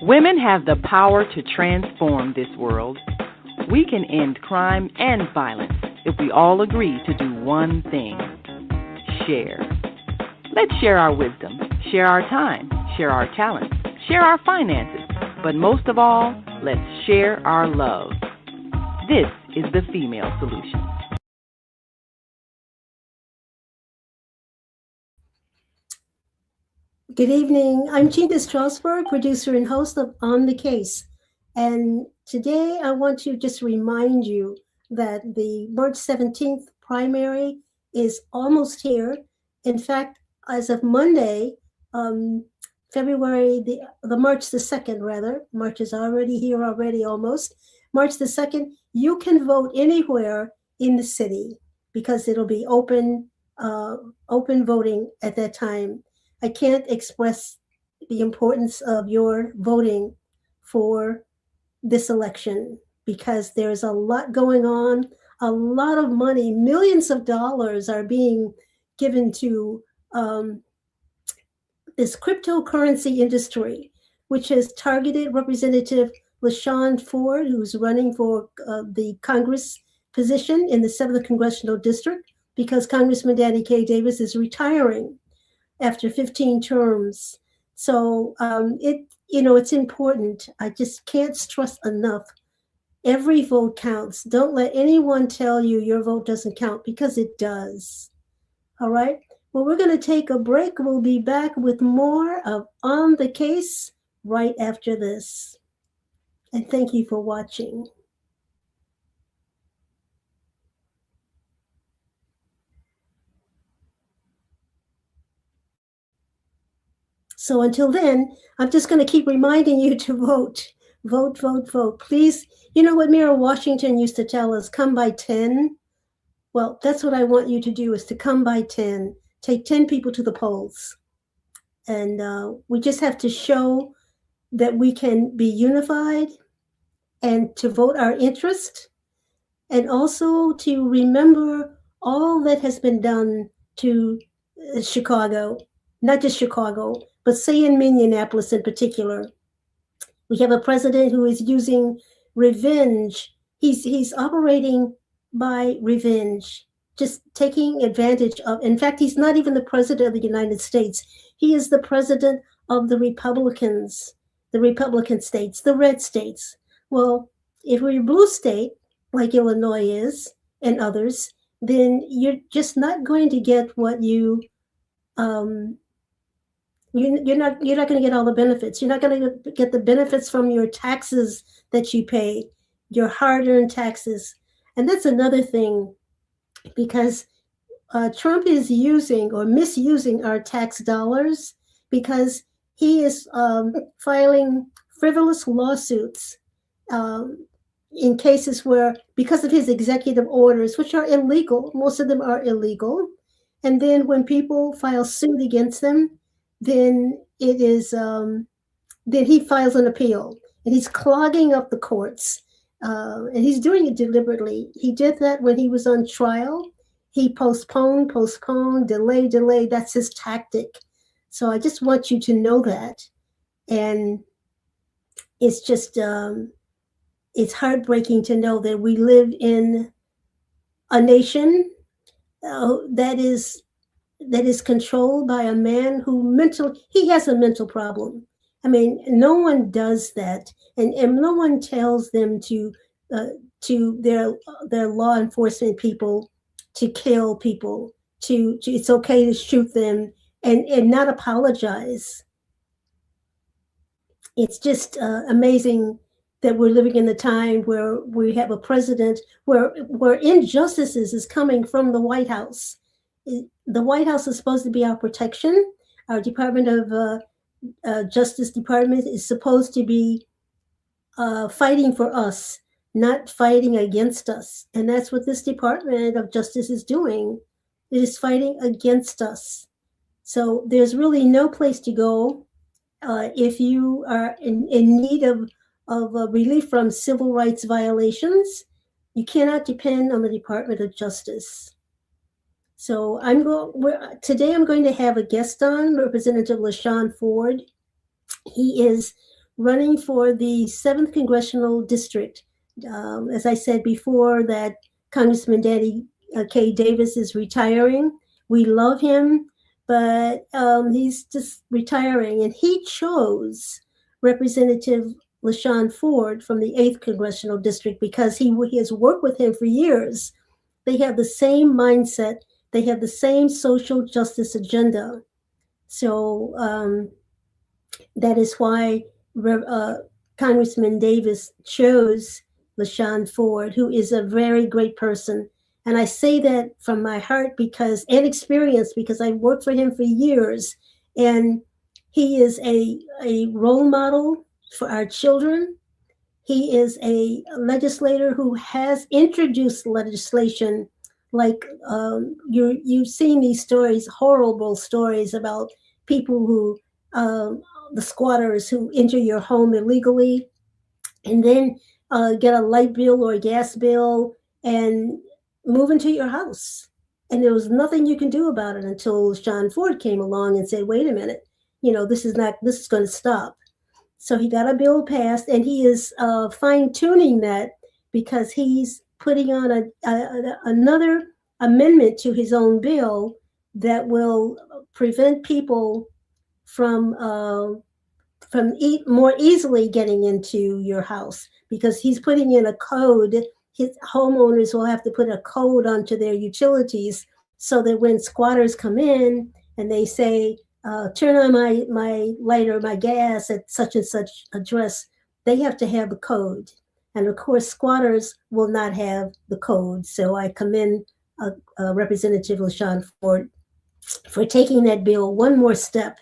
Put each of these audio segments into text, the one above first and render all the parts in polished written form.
Women have the power to transform this world. We can end crime and violence if we all agree to do one thing: share. Let's share our wisdom, share our time, share our talents, share our finances, but most of all, let's share our love. This is the Female Solution. Good evening. I'm Chinta Strausberg, producer and host of On the Case. And today I want to just remind you that the March 17th primary is almost here. In fact, as of Monday, February, the March the 2nd, rather, March is already here almost. March the 2nd, you can vote anywhere in the city because it'll be open voting at that time. I can't express the importance of your voting for this election because there's a lot going on, a lot of money, millions of dollars are being given to this cryptocurrency industry, which has targeted Representative LaShawn Ford, who's running for the Congress position in the 7th Congressional District, because Congressman Danny K. Davis is retiring after 15 terms. So it's important. I just can't stress enough. Every vote counts. Don't let anyone tell you your vote doesn't count, because it does. All right. Well, we're going to take a break. We'll be back with more of On the Case right after this. And thank you for watching. So until then, I'm just going to keep reminding you to vote. Vote, vote, vote. Please, you know what Mayor Washington used to tell us, come by 10? Well, that's what I want you to do, is to come by 10. Take 10 people to the polls. And we just have to show that we can be unified and to vote our interest, and also to remember all that has been done to Chicago, not just Chicago, but say in Minneapolis in particular. We have a president who is using revenge. He's operating by revenge, just taking advantage of. In fact, he's not even the president of the United States. He is the president of the Republicans, the Republican states, the red states. Well, if we're a blue state, like Illinois is, and others, then you're just not going to get what you're not going to get all the benefits. You're not going to get the benefits from your taxes that you pay, your hard-earned taxes. And that's another thing, because Trump is using or misusing our tax dollars, because he is filing frivolous lawsuits in cases where, because of his executive orders, which are illegal, most of them are illegal. And then when people file suit against them, then it is then he files an appeal, and he's clogging up the courts, and he's doing it deliberately. He did that when he was on trial. He postponed, delay. That's his tactic. So I just want you to know that. And it's just it's heartbreaking to know that we live in a nation that is controlled by a man who he has a mental problem. I mean, no one does that, and no one tells them to their law enforcement people to kill people, to it's okay to shoot them and not apologize. It's just amazing that we're living in a time where we have a president where injustices is coming from the White House. The White House is supposed to be our protection. Our Department of Justice Department is supposed to be fighting for us, not fighting against us. And that's what this Department of Justice is doing. It is fighting against us. So there's really no place to go if you are in need of relief from civil rights violations. You cannot depend on the Department of Justice. So today I'm going to have a guest on, Representative LaShawn Ford. He is running for the 7th Congressional District. As I said before, that Congressman Danny K. Davis is retiring. We love him, but he's just retiring. And he chose Representative LaShawn Ford from the 8th Congressional District because he has worked with him for years. They have the same mindset. They have the same social justice agenda. So that is why Congressman Davis chose LaShawn Ford, who is a very great person. And I say that from my heart and experience, because I worked for him for years. And he is a role model for our children. He is a legislator who has introduced legislation like you've seen these stories, horrible stories about people who the squatters who enter your home illegally and then get a light bill or a gas bill and move into your house. And there was nothing you can do about it until Sean Ford came along and said, wait a minute, this is going to stop. So he got a bill passed, and he is fine-tuning that because he's putting on another amendment to his own bill that will prevent people from more easily getting into your house, because he's putting in a code. His homeowners will have to put a code onto their utilities so that when squatters come in and they say, turn on my light or my gas at such and such address, they have to have the code. And of course, squatters will not have the code. So I commend Representative LaShawn Ford for taking that bill one more step,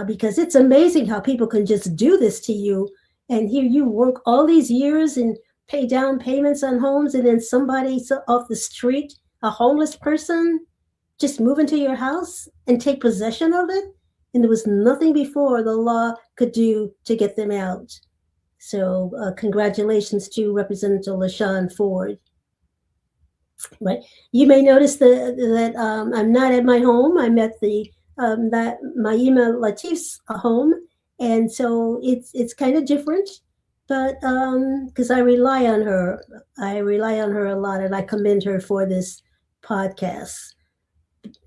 because it's amazing how people can just do this to you. And here you work all these years and pay down payments on homes, and then somebody off the street, a homeless person, just move into your house and take possession of it. And there was nothing before the law could do to get them out. So congratulations to Representative LaShawn Ford. Right. You may notice that I'm not at my home. I'm at Maima Latif's home. And so it's kind of different, but because I rely on her. I rely on her a lot, and I commend her for this podcast.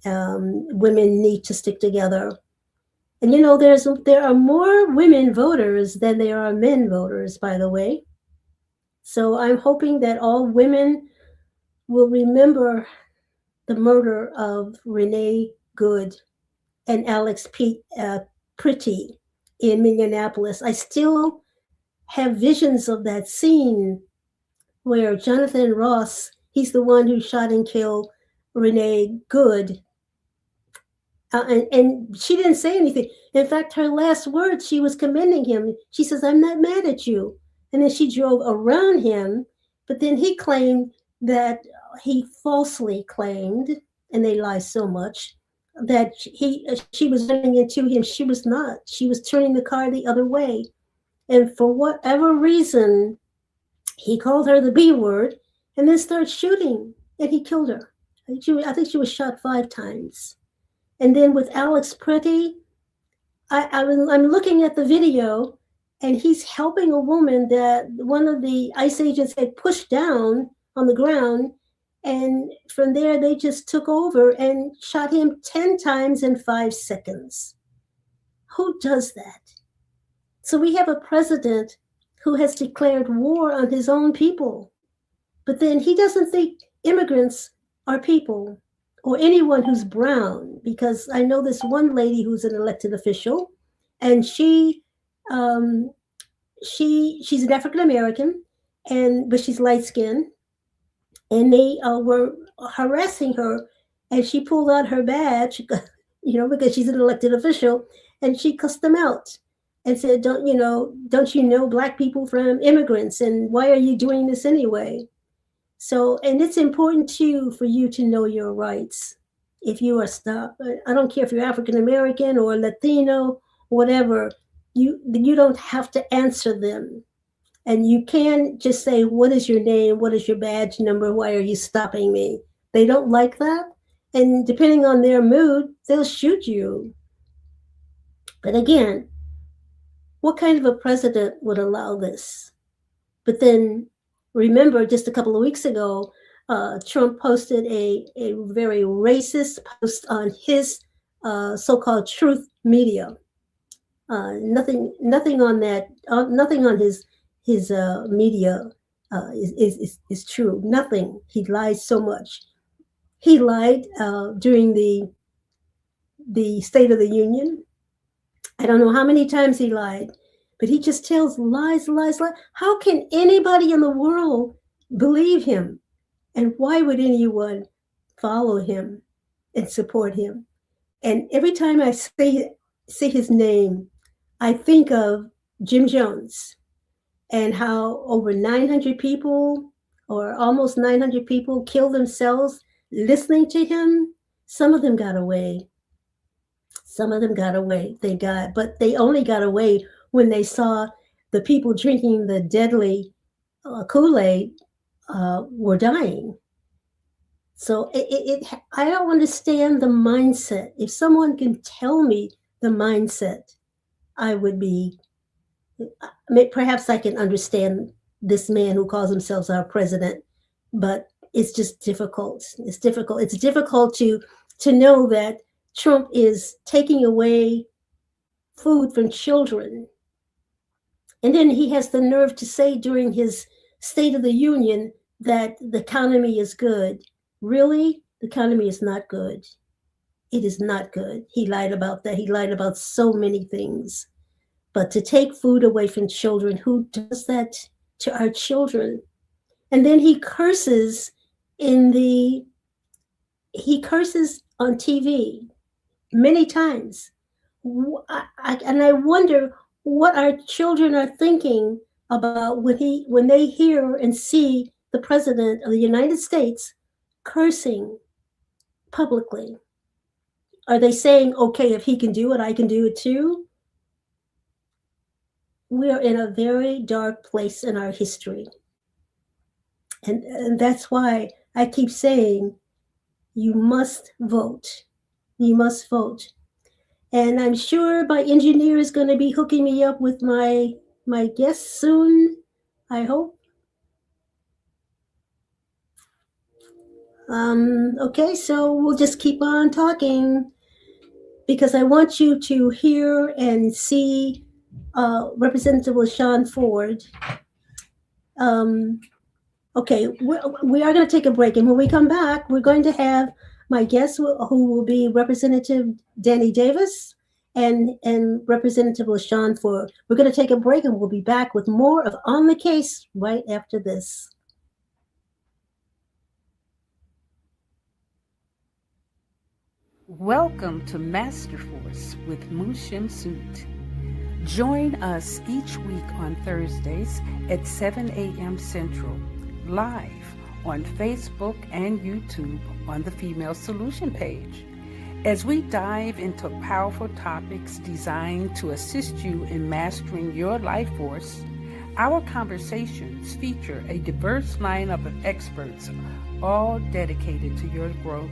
Women need to stick together. And there are more women voters than there are men voters, by the way. So I'm hoping that all women will remember the murder of Renee Good and Alex Pretty in Minneapolis. I still have visions of that scene where Jonathan Ross, he's the one who shot and killed Renee Good. And she didn't say anything. In fact, her last words, she was commending him. She says, I'm not mad at you. And then she drove around him. But then he claimed that he falsely claimed, and they lie so much, that she was running into him. She was not. She was turning the car the other way. And for whatever reason, he called her the B word and then started shooting, and he killed her. I think she was shot 5 times. And then with Alex Pretty, I'm looking at the video, and he's helping a woman that one of the ICE agents had pushed down on the ground. And from there, they just took over and shot him 10 times in 5 seconds. Who does that? So we have a president who has declared war on his own people. But then he doesn't think immigrants are people, or anyone who's brown, because I know this one lady who's an elected official, and she's an African American, but she's light skinned, and they were harassing her, and she pulled out her badge, because she's an elected official, and she cussed them out and said, don't you know Black people from immigrants, and why are you doing this anyway? So, and it's important too for you to know your rights. If you are stopped, I don't care if you're African American or Latino, whatever, you don't have to answer them. And you can just say, what is your name? What is your badge number? Why are you stopping me? They don't like that. And depending on their mood, they'll shoot you. But again, what kind of a president would allow this? But then remember, just a couple of weeks ago, Trump posted a very racist post on his so-called truth media. Nothing on that. Nothing on his media is true. Nothing. He lies so much. He lied during the State of the Union. I don't know how many times he lied, but he just tells lies, lies, lies. How can anybody in the world believe him? And why would anyone follow him and support him? And every time I say his name, I think of Jim Jones and how over 900 people or almost 900 people killed themselves listening to him. Some of them got away. Some of them got away, thank God. But they only got away when they saw the people drinking the deadly Kool-Aid were dying. So I don't understand the mindset. If someone can tell me the mindset, I would be, perhaps I can understand this man who calls himself our president, but it's just difficult. It's difficult. It's difficult to know that Trump is taking away food from children. And then he has the nerve to say during his State of the Union that the economy is good. Really? The economy is not good. It is not good. He lied about that. He lied about so many things. But to take food away from children, who does that to our children? And then he curses on TV many times. And I wonder what our children are thinking about when they hear and see the president of the United States cursing publicly. Are they saying, okay, if he can do it, I can do it too? We are in a very dark place in our history. And that's why I keep saying, you must vote. You must vote. And I'm sure my engineer is going to be hooking me up with my guest soon, I hope. Okay, so we'll just keep on talking because I want you to hear and see Representative LaShawn Ford. Okay, we are going to take a break, and when we come back, we're going to have my guest who will be Representative Danny Davis and Representative LaShawn Ford. We're going to take a break, and we'll be back with more of On the Case right after this. Welcome to Masterforce with Mushim Suit. Join us each week on Thursdays at 7 a.m. Central, live on Facebook and YouTube on the Female Solution page, as we dive into powerful topics designed to assist you in mastering your life force. Our conversations feature a diverse lineup of experts, all dedicated to your growth.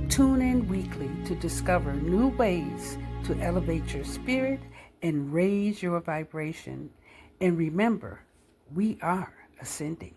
Tune in weekly to discover new ways to elevate your spirit and raise your vibration. And remember, we are ascending.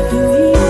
Do we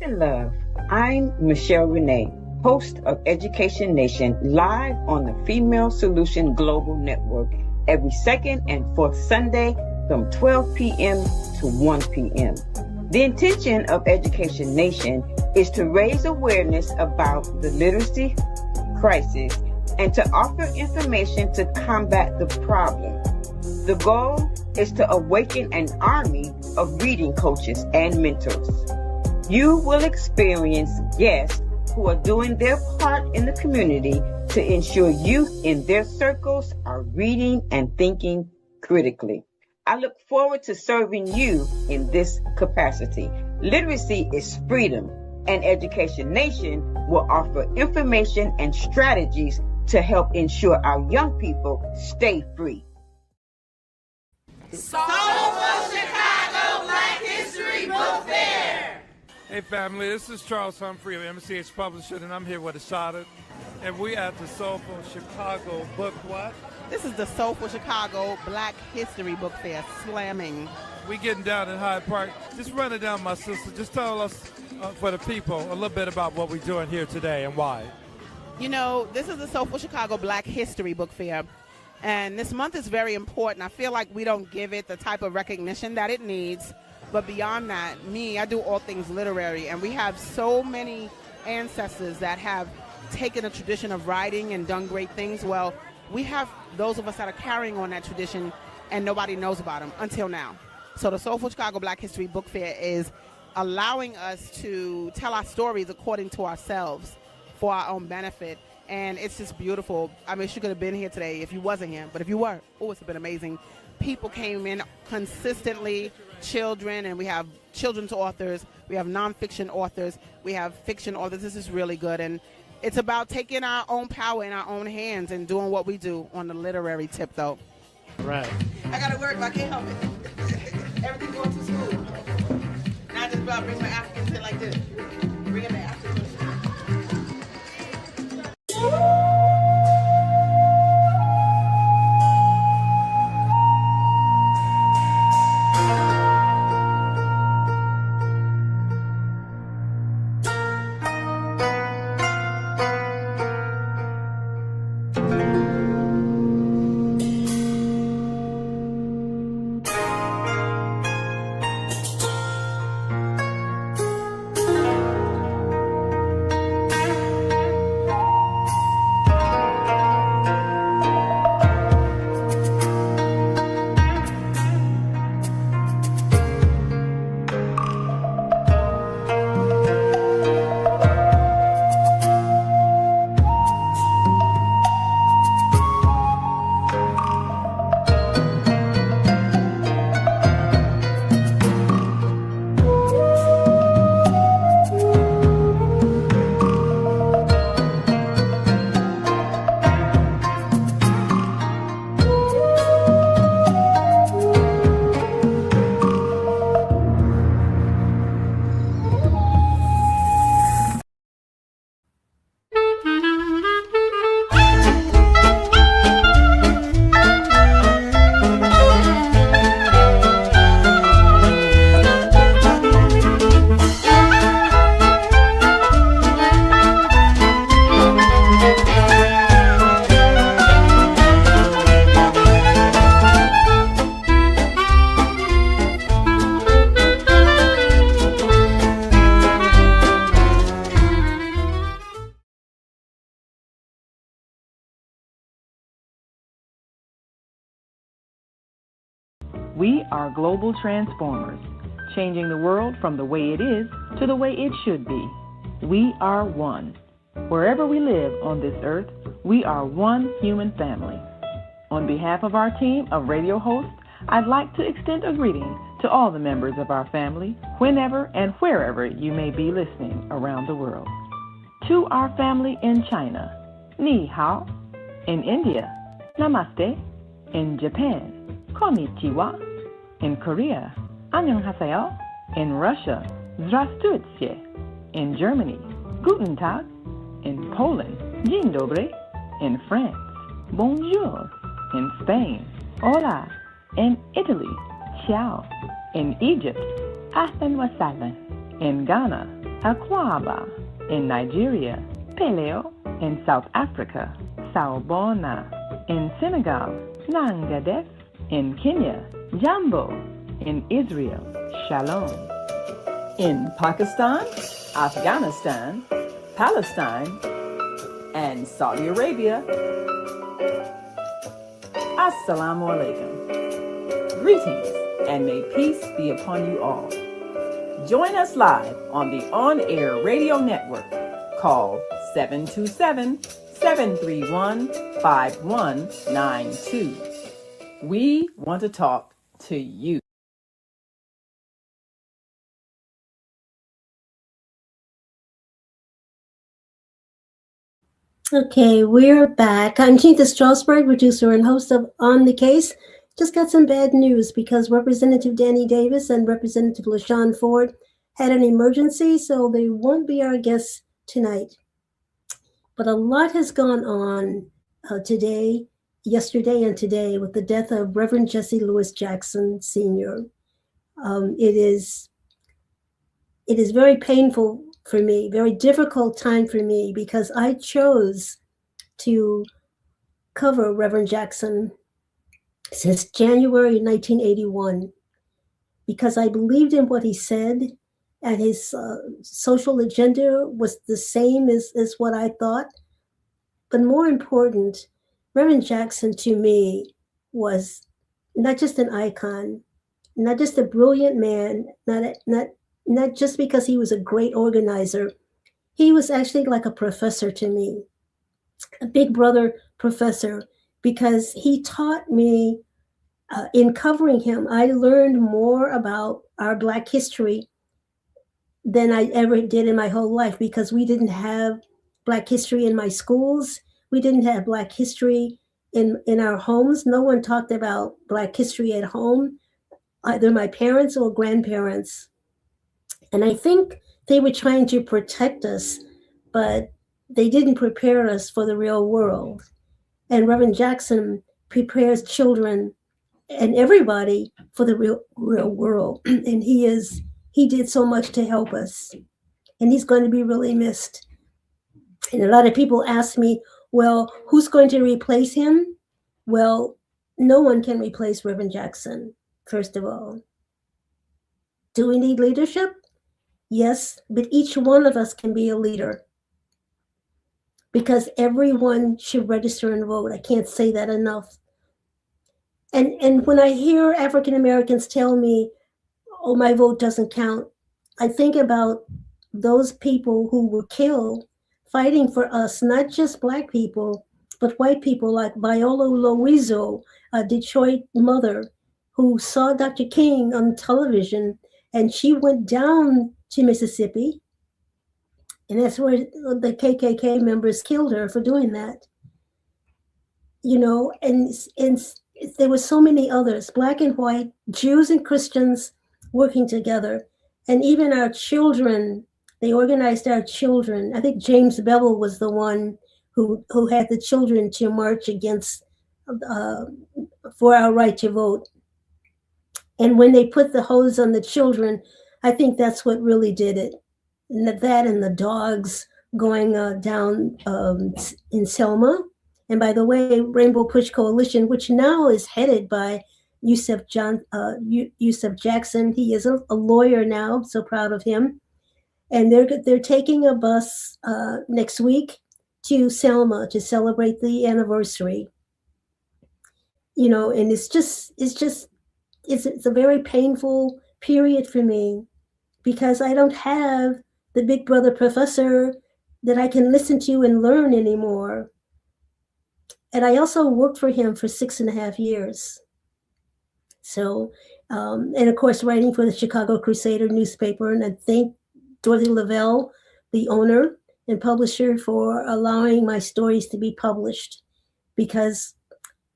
and love. I'm Michelle Renee, host of Education Nation, live on the Female Solution Global Network every second and fourth Sunday from 12 p.m. to 1 p.m. The intention of Education Nation is to raise awareness about the literacy crisis and to offer information to combat the problem. The goal is to awaken an army of reading coaches and mentors. You will experience guests who are doing their part in the community to ensure youth in their circles are reading and thinking critically. I look forward to serving you in this capacity. Literacy is freedom, and Education Nation will offer information and strategies to help ensure our young people stay free. Soulful Chicago Black History Book Fair. Hey family, this is Charles Humphrey of MCH Publishing, and I'm here with Ashada, and we at the Soulful Chicago Book what? This is the Soulful Chicago Black History Book Fair, slamming. We getting down in Hyde Park. Just run it down, my sister. Just tell us, for the people, a little bit about what we're doing here today and why. You know, this is the Soulful Chicago Black History Book Fair, and this month is very important. I feel like we don't give it the type of recognition that it needs, but beyond that, I do all things literary, and we have so many ancestors that have taken a tradition of writing and done great things. Well, we have those of us that are carrying on that tradition, and nobody knows about them until now. So the Soulful Chicago Black History Book Fair is allowing us to tell our stories according to ourselves for our own benefit, and it's just beautiful. I mean, she could have been here today if you wasn't here, but if you were, it's been amazing. People came in consistently, children, and we have children's authors, we have nonfiction authors, we have fiction authors. This is really good, and it's about taking our own power in our own hands and doing what we do on the literary tip, though. Right. I gotta work, but I can't help it. Everything going to school. Not just about bring my African shit like this. Bring it back. We are global transformers, changing the world from the way it is to the way it should be. We are one. Wherever we live on this earth, we are one human family. On behalf of our team of radio hosts, I'd like to extend a greeting to all the members of our family, whenever and wherever you may be listening around the world. To our family in China, Ni Hao. In India, Namaste. In Japan, Konnichiwa. In Korea, Annyeonghaseyo. In Russia, Здравствуйте. In Germany, Guten Tag. In Poland, Dzień dobry. In France, Bonjour. In Spain, Hola. In Italy, Ciao. In Egypt, Ahlan wa sahlan. In Ghana, Akwaba in Nigeria, Peleo in South Africa, Sawubona in Senegal, Nangadef in Kenya, Jambo in Israel, Shalom. In Pakistan, Afghanistan, Palestine, and Saudi Arabia, Assalamu alaikum. Greetings, and may peace be upon you all. Join us live on the on-air radio network called 727-731-5192. We want to talk to you. Okay, we're back. I'm Chinta Strausberg, producer and host of On the Case. Just got some bad news because Representative Danny Davis and Representative LaShawn Ford had an emergency, so they won't be our guests tonight. But a lot has gone on today, yesterday, and today with the death of Reverend Jesse Louis Jackson Sr. It is very painful for me, very difficult time for me, because I chose to cover Reverend Jackson since January 1981, because I believed in what he said, and his social agenda was the same as what I thought. But more important, Reverend Jackson to me was not just an icon, not just a brilliant man, not just because he was a great organizer. He was actually like a professor to me, a big brother professor, because he taught me, in covering him, I learned more about our Black history than I ever did in my whole life, because we didn't have Black history in my schools. We didn't have Black history in our homes. No one talked about Black history at home, either my parents or grandparents. And I think they were trying to protect us, but they didn't prepare us for the real world. And Reverend Jackson prepares children and everybody for the real world. And he did so much to help us. And he's going to be really missed. And a lot of people ask me, well, who's going to replace him? Well, no one can replace Reverend Jackson, first of all. Do we need leadership? Yes, but each one of us can be a leader, because everyone should register and vote. I can't say that enough. And when I hear African Americans tell me, oh, my vote doesn't count, I think about those people who were killed fighting for us, not just Black people, but white people, like Viola Loizo, a Detroit mother who saw Dr. King on television, and she went down to Mississippi, and that's where the KKK members killed her for doing that. You know, and there were so many others, Black and white, Jews and Christians working together. And even our children, they organized our children. I think James Bevel was the one who had the children to march against, for our right to vote. And when they put the hose on the children, I think that's what really did it. And that and the dogs going down in Selma. And by the way, Rainbow Push Coalition, which now is headed by Yusuf Jackson. He is a lawyer now. I'm so proud of him. And they're taking a bus next week to Selma to celebrate the anniversary. You know, and it's a very painful period for me, because I don't have the big brother professor that I can listen to and learn anymore. And I also worked for him for 6.5 years. So, and of course, writing for the Chicago Crusader newspaper. And I thank Dorothy Lavelle, the owner and publisher, for allowing my stories to be published, because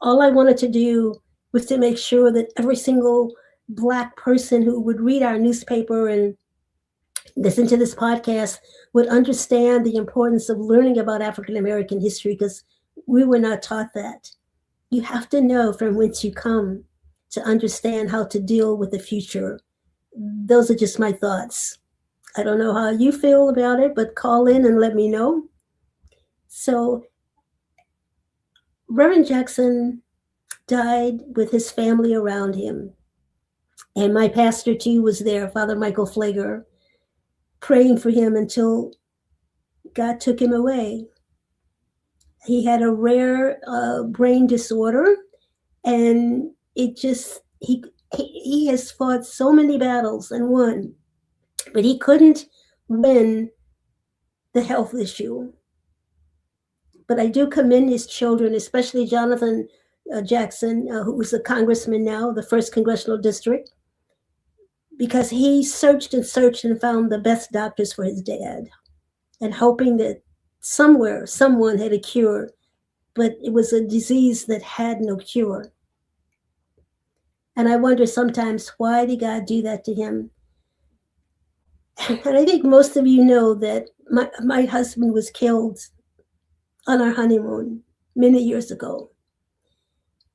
all I wanted to do was to make sure that every single Black person who would read our newspaper and listen to this podcast would understand the importance of learning about African American history, because we were not taught that. You have to know from whence you come to understand how to deal with the future. Those are just my thoughts. I don't know how you feel about it, but call in and let me know. So Reverend Jackson died with his family around him. And my pastor, too, was there, Father Michael Flager, praying for him until God took him away. He had a rare brain disorder, and he has fought so many battles and won, but he couldn't win the health issue. But I do commend his children, especially Jonathan Jackson, who is a congressman now, the 1st Congressional District, because he searched and searched and found the best doctors for his dad, and hoping that somewhere someone had a cure, but it was a disease that had no cure. And I wonder sometimes, why did God do that to him? And I think most of you know that my husband was killed on our honeymoon many years ago.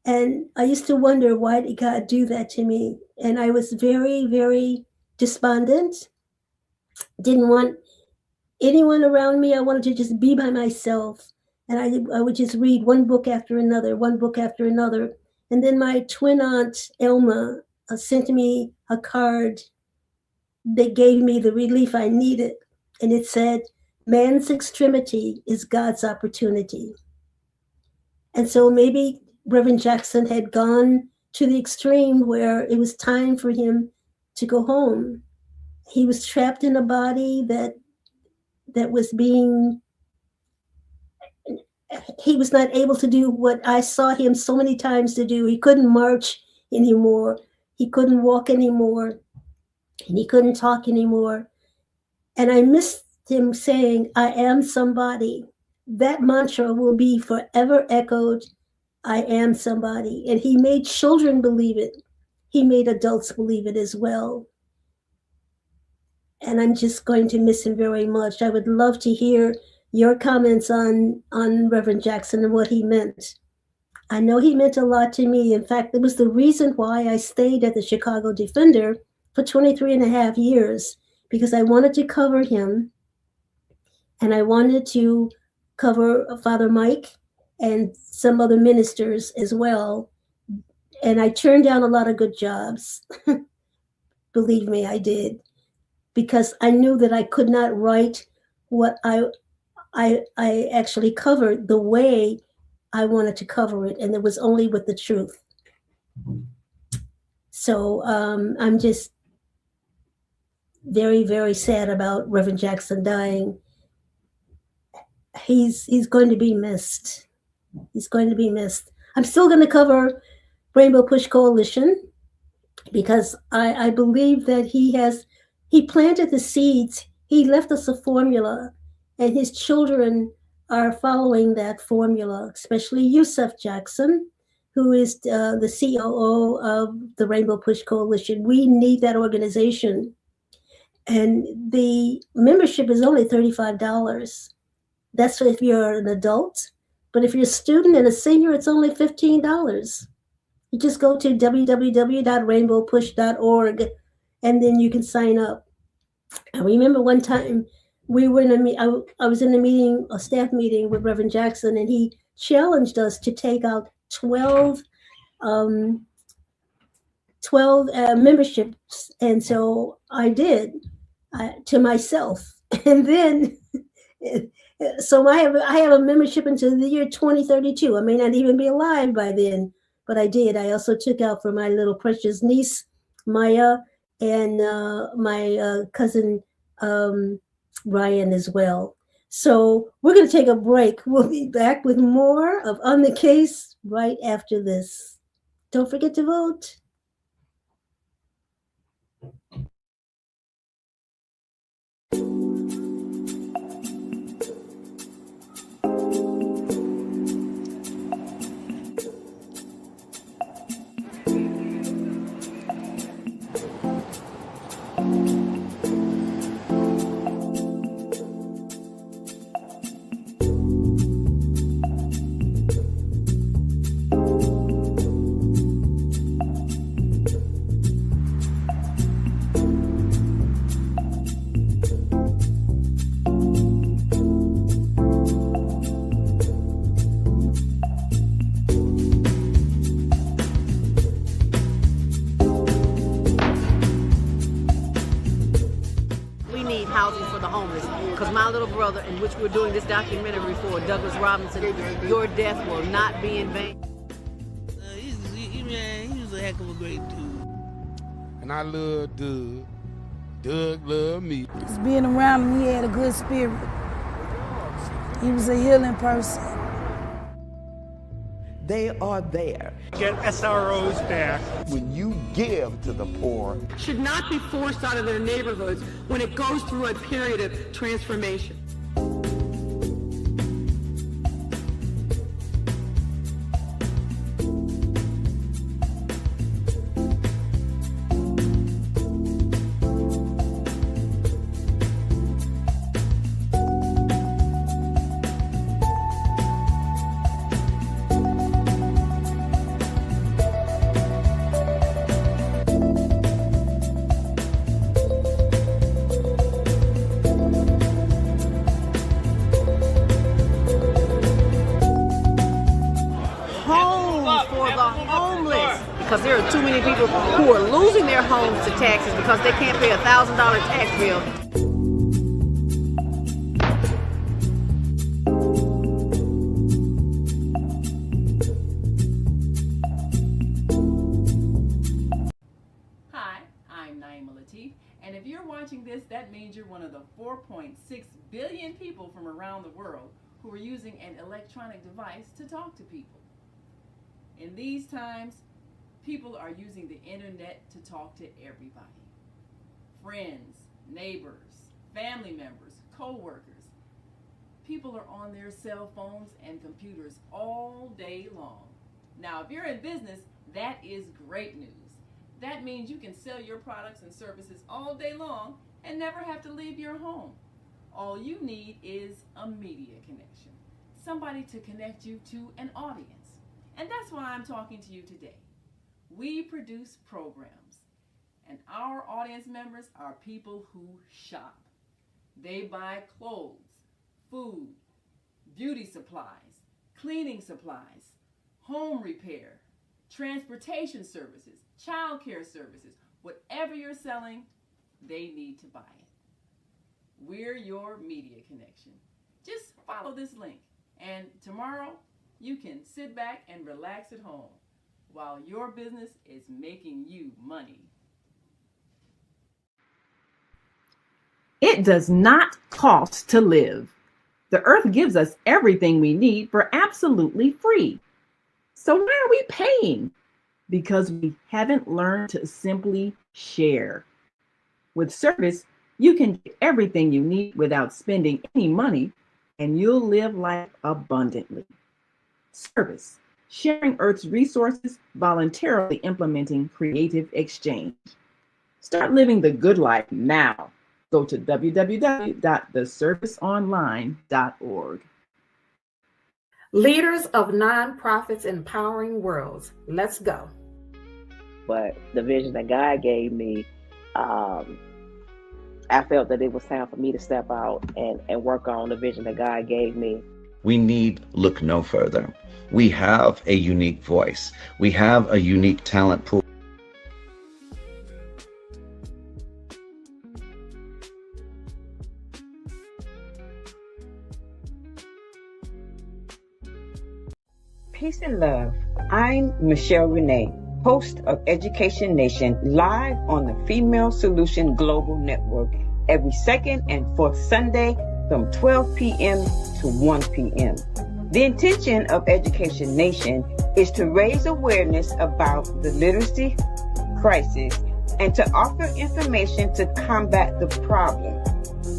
And I used to wonder, why did God do that to me? And I was very, very despondent. Didn't want anyone around me. I wanted to just be by myself. And I would just read one book after another, one book after another. And then my twin aunt, Elma, sent me a card that gave me the relief I needed. And it said, man's extremity is God's opportunity. And so maybe Reverend Jackson had gone to the extreme where it was time for him to go home. He was trapped in a body that was he was not able to do what I saw him so many times to do. He couldn't march anymore. He couldn't walk anymore. And he couldn't talk anymore. And I missed him saying, I am somebody. That mantra will be forever echoed. I am somebody. And he made children believe it. He made adults believe it as well. And I'm just going to miss him very much. I would love to hear your comments on Reverend Jackson and what he meant. I know he meant a lot to me. In fact, it was the reason why I stayed at the Chicago Defender for 23 and a half years, because I wanted to cover him, and I wanted to cover Father Mike and some other ministers as well. And I turned down a lot of good jobs. Believe me, I did, because I knew that I could not write what I actually covered the way I wanted to cover it, and it was only with the truth. So I'm just very, very sad about Reverend Jackson dying. He's going to be missed. He's going to be missed. I'm still going to cover Rainbow Push Coalition, because I believe that he planted the seeds. He left us a formula, and his children are following that formula, especially Yusuf Jackson, who is the COO of the Rainbow Push Coalition. We need that organization. And the membership is only $35. That's if you're an adult. But if you're a student and a senior, it's only $15. You just go to www.rainbowpush.org, and then you can sign up. I remember one time we were I was in a staff meeting with Reverend Jackson, and he challenged us to take out 12 memberships. And so I did, to myself. And then, so I have a membership until the year 2032. I may not even be alive by then, but I did. I also took out for my little precious niece, Maya, and my cousin, Ryan, as well. So we're going to take a break. We'll be back with more of On the Case right after this. Don't forget to vote. the homeless. Because my little brother, in which we're doing this documentary for, Douglas Robinson, your death will not be in vain. He was a heck of a great dude. And I love Doug. Doug loved me. Just being around him, he had a good spirit. He was a healing person. They are there. Get SROs back. When you give to the poor, should not be forced out of their neighborhoods when it goes through a period of transformation. Because there are too many people who are losing their homes to taxes because they can't pay a $1,000 tax bill. Hi, I'm Naima Latif, and if you're watching this, that means you're one of the 4.6 billion people from around the world who are using an electronic device to talk to people. In these times, people are using the internet to talk to everybody. Friends, neighbors, family members, co-workers. People are on their cell phones and computers all day long. Now, if you're in business, that is great news. That means you can sell your products and services all day long and never have to leave your home. All you need is a media connection, somebody to connect you to an audience. And that's why I'm talking to you today. We produce programs, and our audience members are people who shop. They buy clothes, food, beauty supplies, cleaning supplies, home repair, transportation services, child care services. Whatever you're selling, they need to buy it. We're your media connection. Just follow this link, and tomorrow you can sit back and relax at home while your business is making you money. It does not cost to live. The earth gives us everything we need for absolutely free. So why are we paying? Because we haven't learned to simply share. With service, you can get everything you need without spending any money, and you'll live life abundantly. Service. Sharing Earth's resources, voluntarily implementing creative exchange. Start living the good life now. Go to www.theserviceonline.org. Leaders of nonprofits empowering worlds. Let's go. But the vision that God gave me, I felt that it was time for me to step out and work on the vision that God gave me. We need look no further. We have a unique voice. We have a unique talent pool. Peace and love. I'm Michelle Renee, host of Education Nation, live on the Female Solution Global Network every second and fourth Sunday from 12 p.m. to 1 p.m. The intention of Education Nation is to raise awareness about the literacy crisis and to offer information to combat the problem.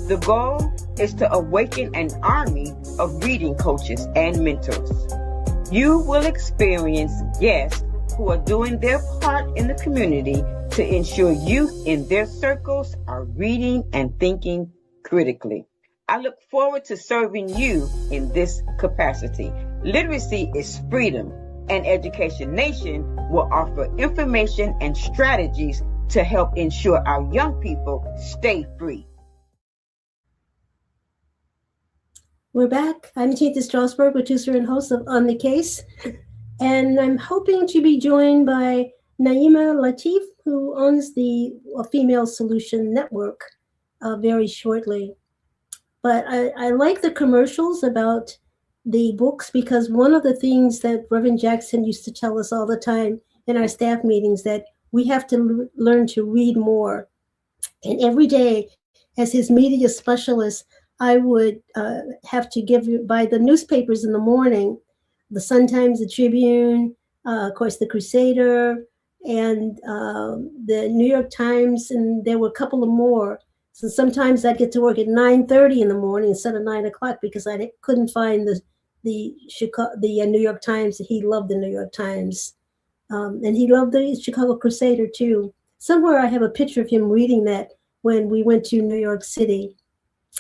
The goal is to awaken an army of reading coaches and mentors. You will experience guests who are doing their part in the community to ensure youth in their circles are reading and thinking critically. I look forward to serving you in this capacity. Literacy is freedom, and Education Nation will offer information and strategies to help ensure our young people stay free. We're back. I'm Chinta Strausberg, producer and host of On the Case. And I'm hoping to be joined by Naima Latif, who owns the Female Solution Network, very shortly. But I like the commercials about the books, because one of the things that Reverend Jackson used to tell us all the time in our staff meetings, that we have to learn to read more. And every day, as his media specialist, I would have to buy the newspapers in the morning, the Sun-Times, the Tribune, of course, the Crusader, and the New York Times, and there were a couple of more. So sometimes I'd get to work at 9:30 in the morning instead of 9 o'clock, because I couldn't find the New York Times. He loved the New York Times, and he loved the Chicago Crusader too. Somewhere I have a picture of him reading that when we went to New York City.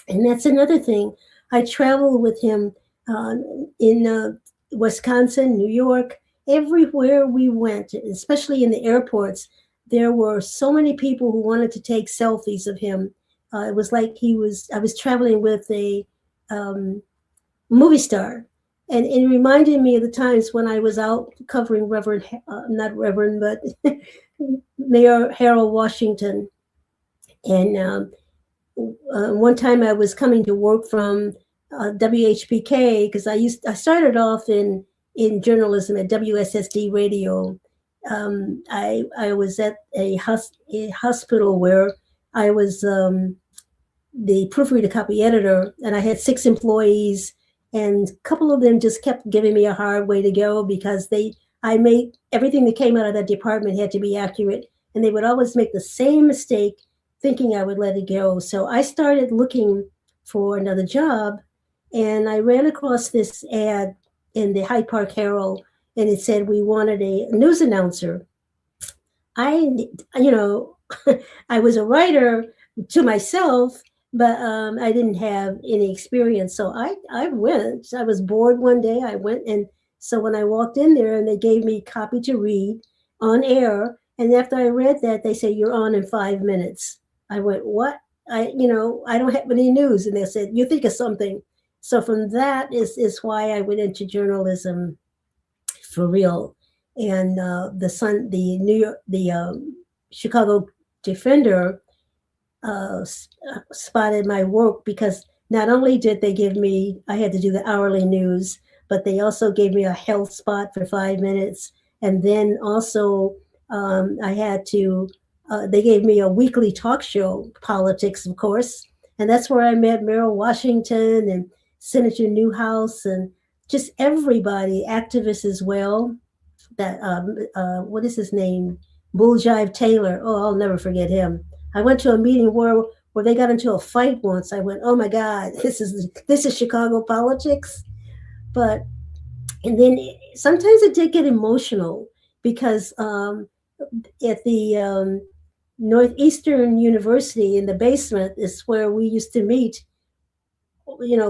And that's another thing. I traveled with him in Wisconsin, New York, everywhere we went, especially in the airports. There were so many people who wanted to take selfies of him. It was like I was traveling with a movie star. And it reminded me of the times when I was out covering not Reverend, but Mayor Harold Washington. And one time I was coming to work from WHPK, because I started off in journalism at WSSD Radio. I was at a hospital where I was the proofreader copy editor, and I had 6 employees, and a couple of them just kept giving me a hard way to go, because I made everything that came out of that department had to be accurate, and they would always make the same mistake, thinking I would let it go. So I started looking for another job, and I ran across this ad in the Hyde Park Herald, and it said we wanted a news announcer. I was a writer to myself, but I didn't have any experience. So I went. I was bored one day. I went, and so when I walked in there, and they gave me copy to read on air, and after I read that, they said, "You're on in 5 minutes." I went, "What? I don't have any news." And they said, "You think of something." So from that is why I went into journalism for real. And the Chicago Defender spotted my work, because not only did they give me, I had to do the hourly news, but they also gave me a health spot for 5 minutes. And then also I had to, they gave me a weekly talk show, politics, of course. And that's where I met Mayor Washington and Senator Newhouse and just everybody, activists as well. That, what is his name? Bull Jive Taylor. Oh, I'll never forget him. I went to a meeting where they got into a fight once. I went, "Oh my God, this is Chicago politics." And then sometimes it did get emotional, because at the Northeastern University in the basement is where we used to meet,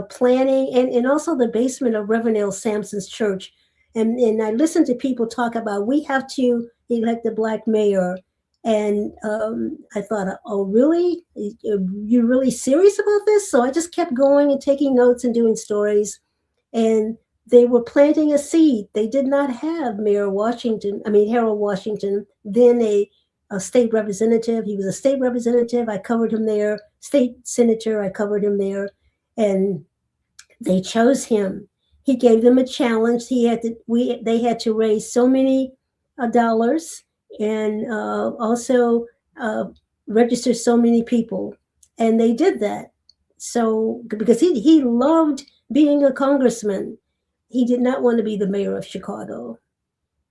planning, and also the basement of Reverend L. Sampson's church. And I listened to people talk about, we have to elect a Black mayor. And I thought, oh, really? You're really serious about this? So I just kept going and taking notes and doing stories. And they were planting a seed. They did not have Harold Washington, then a state representative. He was a state representative. I covered him there. State senator, I covered him there. And they chose him. He gave them a challenge. They had to raise so many dollars, and also register so many people, and they did that. So because he loved being a congressman, he did not want to be the mayor of Chicago,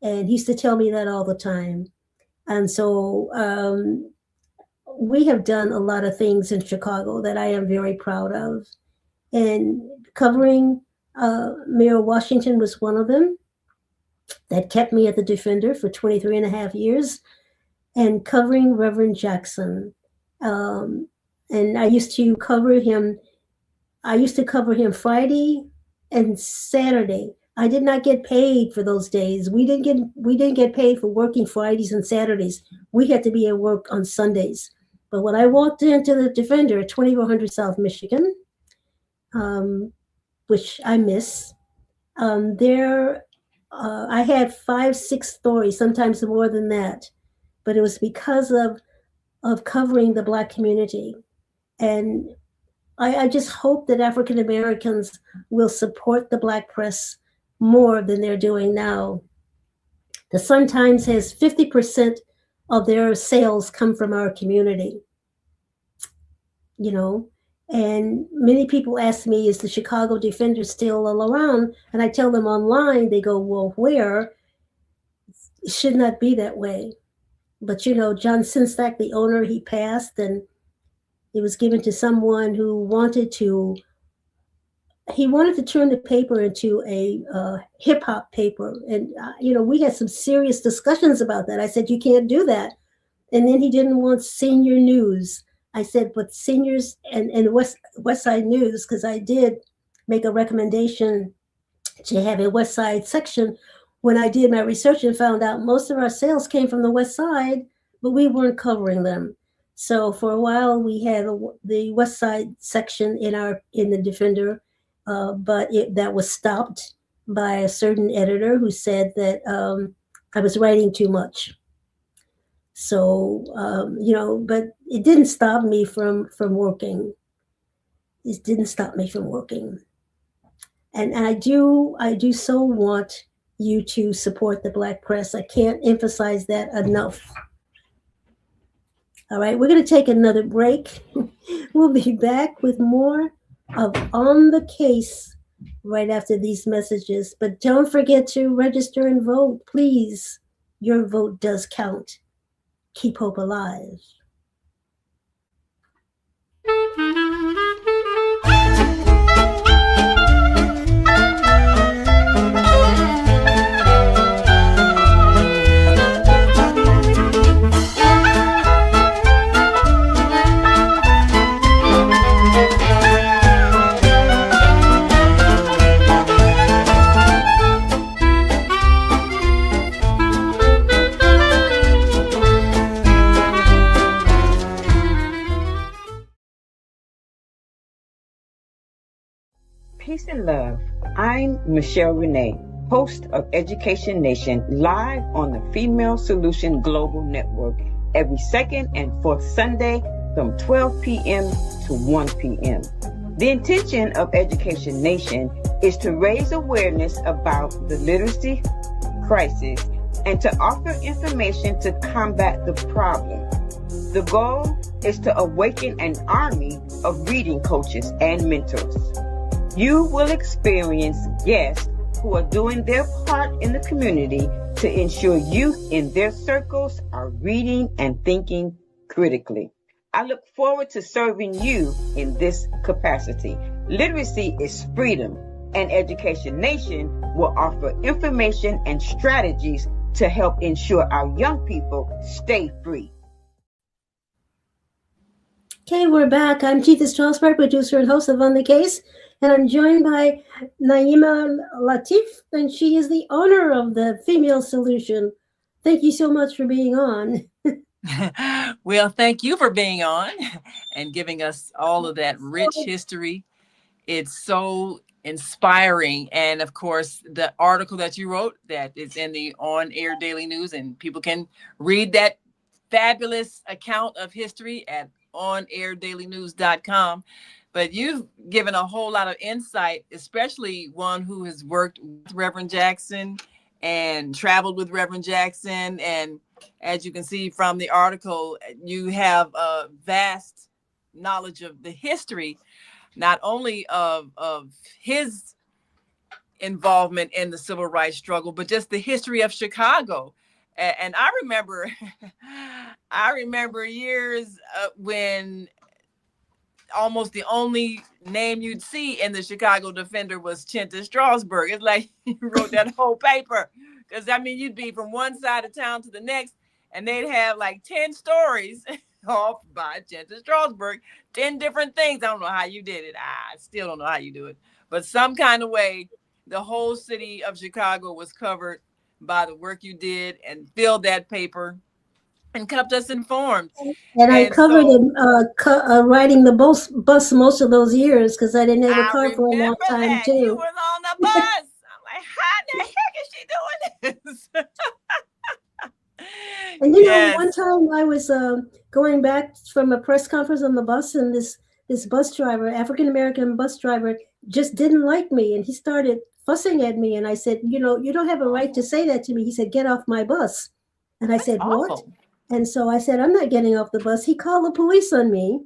and he used to tell me that all the time. And so we have done a lot of things in Chicago that I am very proud of, and covering Mayor Washington was one of them. That kept me at the Defender for 23 and a half years, and covering Reverend Jackson. And I used to cover him. I used to cover him Friday and Saturday. I did not get paid for those days. We didn't get paid for working Fridays and Saturdays. We had to be at work on Sundays. But when I walked into the Defender at 2400 South Michigan, which I miss, I had 5-6 stories, sometimes more than that, but it was because of covering the Black community. And I just hope that African Americans will support the Black press more than they're doing now. The Sun-Times has 50% of their sales come from our community, you know, and many people ask me, is the Chicago Defender still around? And I tell them online, they go, well, where? It should not be that way. But, you know, John Sinsack, the owner, he passed, and it was given to someone who wanted to turn the paper into a hip hop paper. And, you know, we had some serious discussions about that. I said, you can't do that. And then he didn't want senior news. I said, but seniors and West Side News, because I did make a recommendation to have a West Side section when I did my research and found out most of our sales came from the West Side, but we weren't covering them. So for a while we had the West Side section in the Defender, but that was stopped by a certain editor who said that I was writing too much. So you know, but it didn't stop me from working. It didn't stop me from working. And I do so want you to support the Black press. I can't emphasize that enough. All right, we're going to take another break. We'll be back with more of On the Case right after these messages. But don't forget to register and vote, please. Your vote does count. Keep hope alive. Peace and love. I'm Michelle Renee, host of Education Nation, live on the Female Solution Global Network every second and fourth Sunday from 12 p.m. to 1 p.m. The intention of Education Nation is to raise awareness about the literacy crisis and to offer information to combat the problem. The goal is to awaken an army of reading coaches and mentors. You will experience guests who are doing their part in the community to ensure youth in their circles are reading and thinking critically. I look forward to serving you in this capacity. Literacy is freedom, and Education Nation will offer information and strategies to help ensure our young people stay free. Okay, we're back. I'm Chinta Strausberg, producer and host of On the Case. And I'm joined by Naima Latif, and she is the owner of the Female Solution. Thank you so much for being on. Well, thank you for being on and giving us all of that rich history. It's so inspiring. And of course, the article that you wrote that is in the On Air Daily News, and people can read that fabulous account of history at onair.dailynews.com. But you've given a whole lot of insight, especially one who has worked with Reverend Jackson and traveled with Reverend Jackson. And as you can see from the article, you have a vast knowledge of the history, not only of his involvement in the civil rights struggle, but just the history of Chicago. And I remember years when almost the only name you'd see in the Chicago Defender was Chinta Strausberg. It's like you wrote that whole paper. Because, I mean, you'd be from one side of town to the next, and they'd have like 10 stories off by Chinta Strausberg, 10 different things. I don't know how you did it. I still don't know how you do it. But some kind of way, the whole city of Chicago was covered by the work you did and filled that paper and kept us informed. And I covered riding the bus most of those years because I didn't have a car for a long time too. You was on the bus. I'm like, how the heck is she doing this? And you know, one time I was going back from a press conference on the bus, and this this bus driver, African-American bus driver, just didn't like me. And he started fussing at me. And I said, you know, you don't have a right to say that to me. He said, get off my bus. And I said, what? And so I said, I'm not getting off the bus. He called the police on me.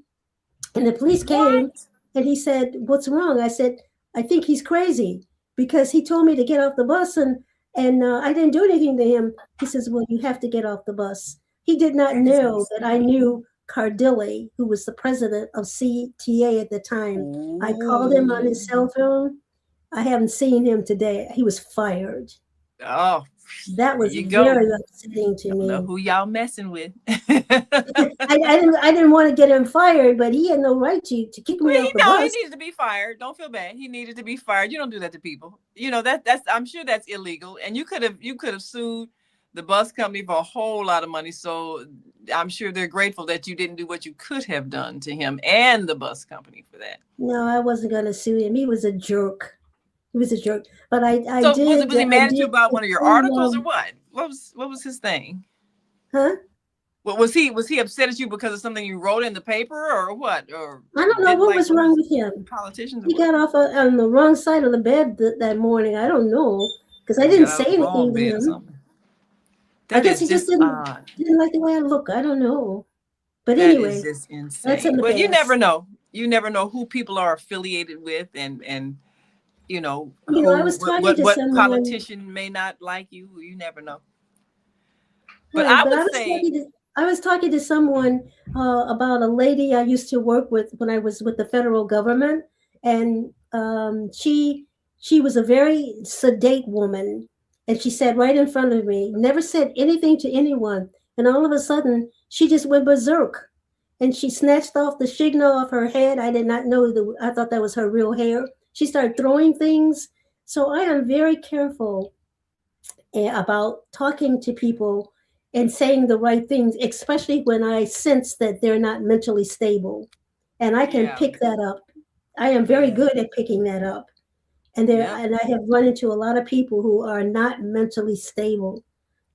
And the police came and he said, what's wrong? I said, I think he's crazy because he told me to get off the bus and I didn't do anything to him. He says, well, you have to get off the bus. He did not know that I knew Cardilli, who was the president of CTA at the time. Ooh. I called him on his cell phone. I haven't seen him today. He was fired. Oh, that was very upsetting to me. Know who y'all messing with? I didn't want to get him fired, but he had no right to kick me off the bus. He needed to be fired. Don't feel bad. He needed to be fired. You don't do that to people. You know that's I'm sure that's illegal. And you could have sued the bus company for a whole lot of money. So I'm sure they're grateful that you didn't do what you could have done to him and the bus company for that. No, I wasn't going to sue him. He was a jerk. He was a jerk. But I so did. Was he mad at you about one of your articles or what? What was his thing? Huh? What was he upset at you because of something you wrote in the paper or what? Or I don't know what was wrong with him. Politicians. He got off on the wrong side of the bed that morning. I don't know because I didn't say anything to him. I guess he just didn't like the way I look. I don't know. But anyway, is just insane. But you never know. You never know who people are affiliated with and you know, I was talking to what someone, politician may not like you. You never know. But I was talking to someone about a lady I used to work with when I was with the federal government, and she was a very sedate woman, and she sat right in front of me, never said anything to anyone, and all of a sudden she just went berserk, and she snatched off the shigna off her head. I did not know I thought that was her real hair. She started throwing things. So I am very careful about talking to people and saying the right things, especially when I sense that they're not mentally stable. And I can pick that up. I am very good at picking that up. And and I have run into a lot of people who are not mentally stable.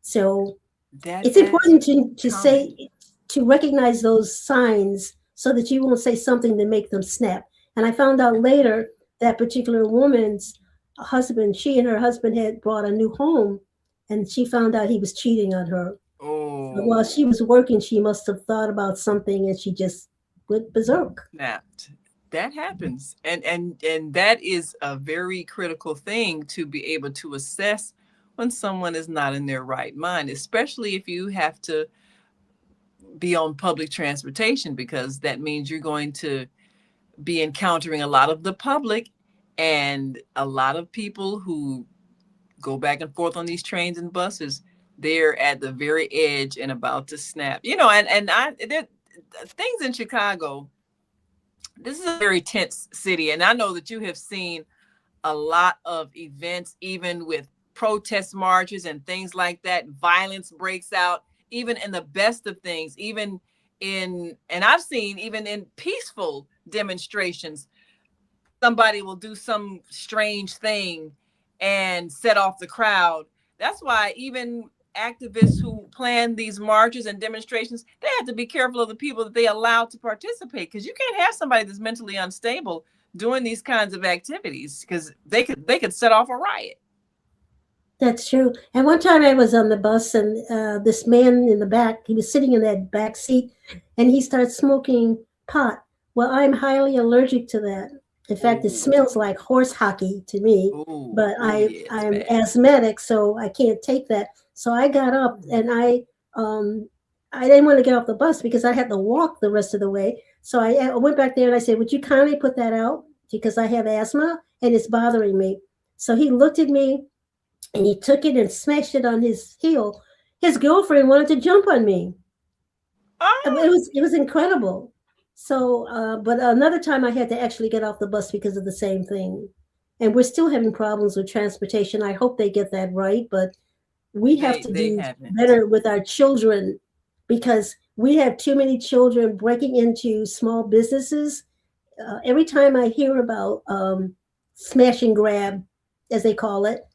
So it's important to recognize those signs so that you won't say something to make them snap. And I found out later that particular woman's husband, she and her husband had bought a new home, and she found out he was cheating on her. Oh. So while she was working, she must have thought about something, and she just went berserk. That happens, and that is a very critical thing to be able to assess when someone is not in their right mind, especially if you have to be on public transportation, because that means you're going to be encountering a lot of the public and a lot of people who go back and forth on these trains and buses. They're at the very edge and about to snap. You know, and there things in Chicago. This is a very tense city, and I know that you have seen a lot of events, even with protest marches and things like that. Violence breaks out, even in the best of things, and I've seen even in peaceful demonstrations, somebody will do some strange thing and set off the crowd. That's why even activists who plan these marches and demonstrations, they have to be careful of the people that they allow to participate, because you can't have somebody that's mentally unstable doing these kinds of activities, because they could set off a riot. That's true. And one time I was on the bus, and this man in the back, he was sitting in that back seat, and he started smoking pot. Well, I'm highly allergic to that. In fact, it smells like horse hockey to me, but I'm asthmatic, so I can't take that. So I got up, and I didn't want to get off the bus because I had to walk the rest of the way. So I went back there and I said, would you kindly put that out? Because I have asthma and it's bothering me. So he looked at me and he took it and smashed it on his heel. His girlfriend wanted to jump on me. It was incredible. So, but another time I had to actually get off the bus because of the same thing. And we're still having problems with transportation. I hope they get that right, but we have to do better with our children, because we have too many children breaking into small businesses. Every time I hear about smash and grab, as they call it,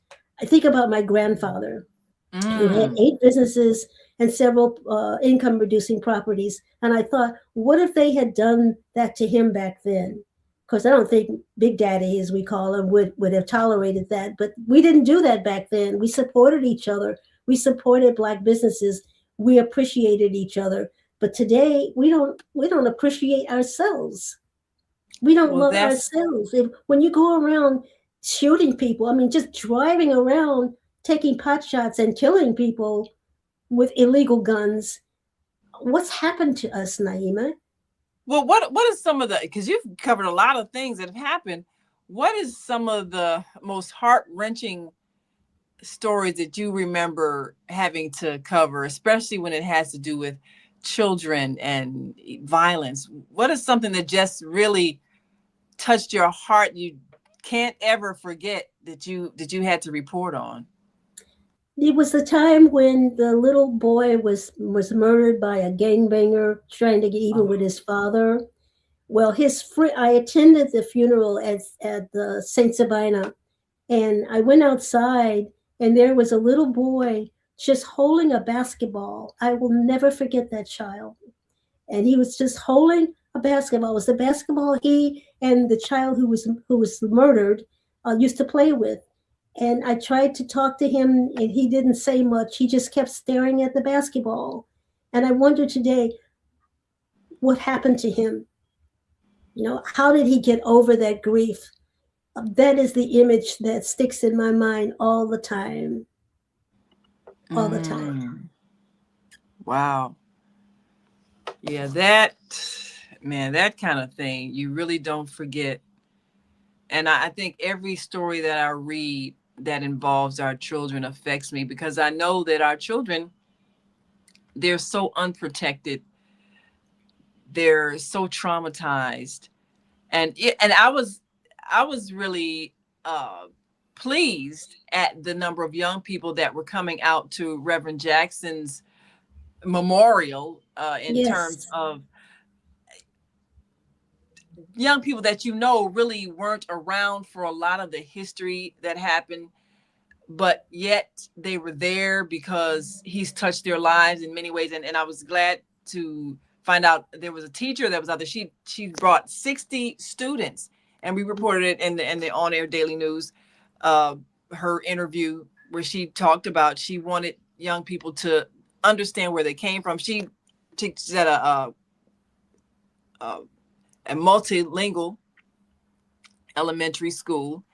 I think about my grandfather who had 8 businesses. and several income producing properties. And I thought, what if they had done that to him back then? Because I don't think Big Daddy, as we call him, would have tolerated that. But we didn't do that back then. We supported each other. We supported Black businesses. We appreciated each other. But today we don't appreciate ourselves. We don't love ourselves. When you go around shooting people, I mean, just driving around, taking pot shots and killing people with illegal guns, what's happened to us, Naima? Well, what is some of the, because you've covered a lot of things that have happened, what is some of the most heart-wrenching stories that you remember having to cover, especially when it has to do with children and violence? What is something that just really touched your heart you can't ever forget that you had to report on? It was the time when the little boy was murdered by a gangbanger trying to get even with his father. Well, I attended the funeral at the St. Sabina, and I went outside, and there was a little boy just holding a basketball. I will never forget that child. And he was just holding a basketball. It was the basketball he and the child who was murdered used to play with. And I tried to talk to him, and he didn't say much. He just kept staring at the basketball. And I wonder today, what happened to him? You know, how did he get over that grief? That is the image that sticks in my mind all the time. All the time. Wow. Yeah, that kind of thing, you really don't forget. And I think every story that I read that involves our children affects me, because I know that our children, they're so unprotected. They're so traumatized. And I was really pleased at the number of young people that were coming out to Reverend Jackson's memorial in terms of young people that really weren't around for a lot of the history that happened, but yet they were there because he's touched their lives in many ways. And I was glad to find out there was a teacher that was out there. She brought 60 students, and we reported it in the on-air daily news, her interview where she talked about she wanted young people to understand where they came from. She teaches at a multilingual elementary school.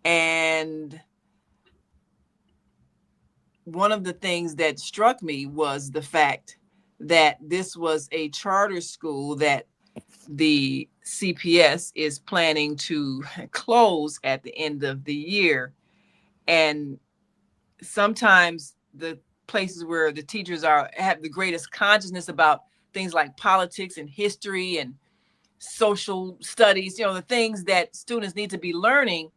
And one of the things that struck me was the fact that this was a charter school that the CPS is planning to close at the end of the year. And sometimes the places where the teachers have the greatest consciousness about things like politics and history and social studies, the things that students need to be learning,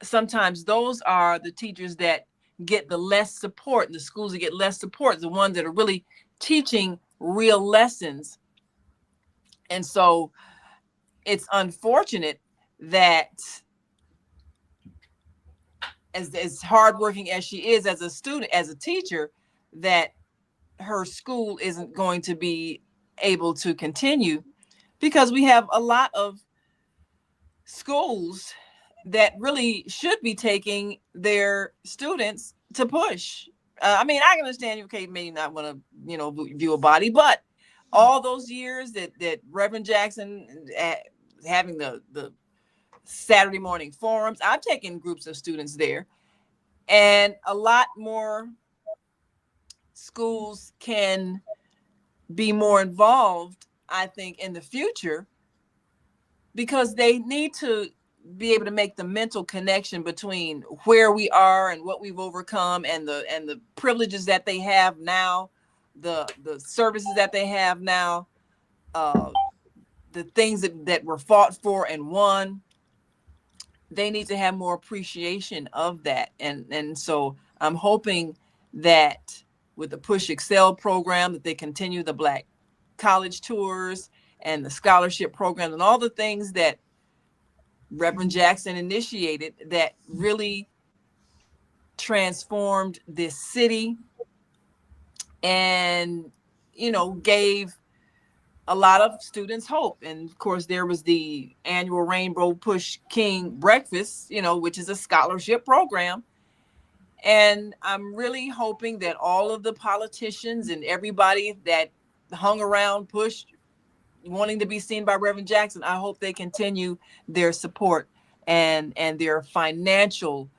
sometimes those are the teachers that get the less support. The schools that get less support, the ones that are really teaching real lessons. And so it's unfortunate that as hardworking as she is as a student, as a teacher, that her school isn't going to be able to continue, because we have a lot of schools that really should be taking their students to push. I mean, I can understand you may not want to, view a body, but all those years that Reverend Jackson having the Saturday morning forums, I've taken groups of students there, and a lot more schools can be more involved, I think, in the future, because they need to be able to make the mental connection between where we are and what we've overcome, and the privileges that they have now, the services that they have now, the things that were fought for and won. They need to have more appreciation of that. And so I'm hoping that with the Push Excel program, that they continue the Black college tours and the scholarship program and all the things that Reverend Jackson initiated that really transformed this city and, gave a lot of students hope. And of course, there was the annual Rainbow Push King Breakfast, which is a scholarship program. And I'm really hoping that all of the politicians and everybody that hung around Push wanting to be seen by Reverend Jackson, I hope they continue their support and their financial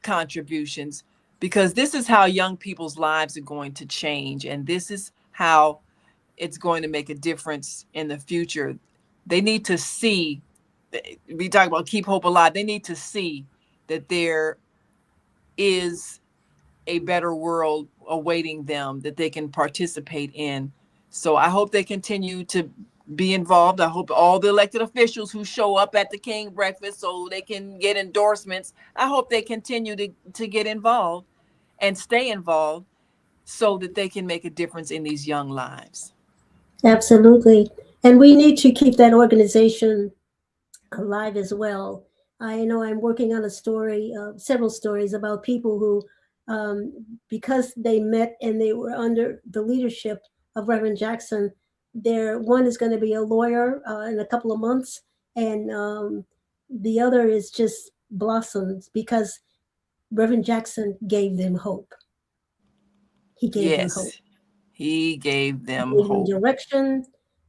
contributions, because this is how young people's lives are going to change. And this is how it's going to make a difference in the future. They need to see, we talk about keep hope alive. They need to see that there is a better world awaiting them that they can participate in. So I hope they continue to be involved. I hope all the elected officials who show up at the King Breakfast so they can get endorsements, I hope they continue to get involved and stay involved so that they can make a difference in these young lives. Absolutely. And we need to keep that organization alive as well. I know I'm working on a story, several stories about people who, because they met and they were under the leadership of Reverend Jackson, one is going to be a lawyer in a couple of months, and the other is just blossomed because Reverend Jackson gave them hope. He gave them hope. He gave them hope. Hope. Direction,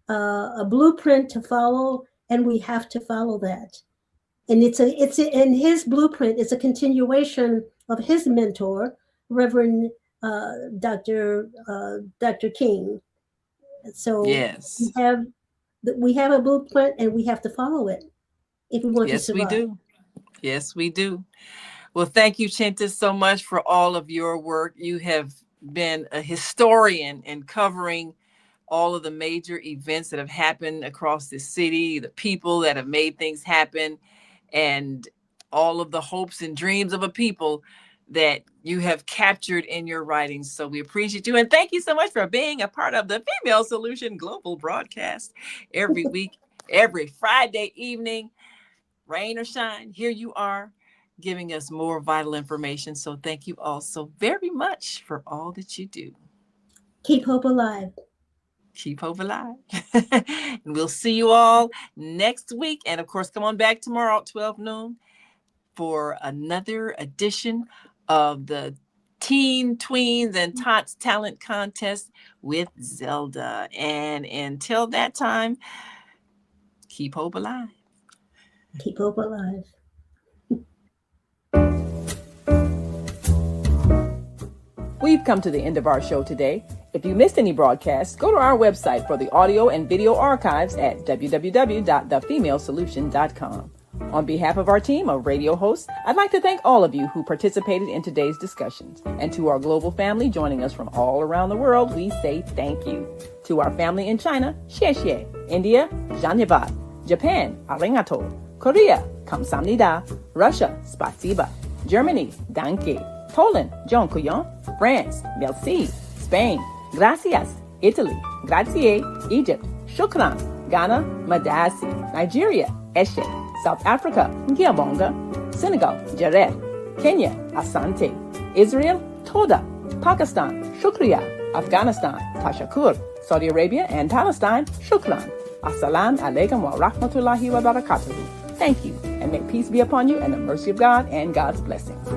a blueprint to follow, and we have to follow that. And it's in his blueprint. It's a continuation of his mentor, Reverend Dr. King. So yes, we have a blueprint, and we have to follow it if we want to survive. Yes, we do. Yes, we do. Well, thank you, Chinta, so much for all of your work. You have been a historian in covering all of the major events that have happened across the city, the people that have made things happen, and all of the hopes and dreams of a people that you have captured in your writings. So we appreciate you. And thank you so much for being a part of the Female Solution Global broadcast every week, every Friday evening, rain or shine. Here you are giving us more vital information. So thank you all so very much for all that you do. Keep hope alive. Keep hope alive. And we'll see you all next week. And of course, come on back tomorrow at 12 noon for another edition of the Teen, Tweens, and Tots Talent Contest with Zelda. And until that time, keep hope alive. Keep hope alive. We've come to the end of our show today. If you missed any broadcasts, go to our website for the audio and video archives at www.thefemalesolution.com. On behalf of our team of radio hosts, I'd like to thank all of you who participated in today's discussions. And to our global family joining us from all around the world, we say thank you. To our family in China, xie xie. India, dhanyavad. Japan, arigato. Korea, kamsamnida. Russia, spasiba. Germany, danke. Poland, dziękuję. France, merci. Spain, gracias. Italy, grazie. Egypt, shukran. Ghana, madasi. Nigeria, eshe. South Africa, ngiyabonga. Senegal, jareh. Kenya, asante. Israel, toda. Pakistan, shukriya. Afghanistan, tashakur. Saudi Arabia and Palestine, shukran. Assalamu alaikum wa rahmatullahi wa barakatuhu. Thank you, and may peace be upon you and the mercy of God and God's blessings.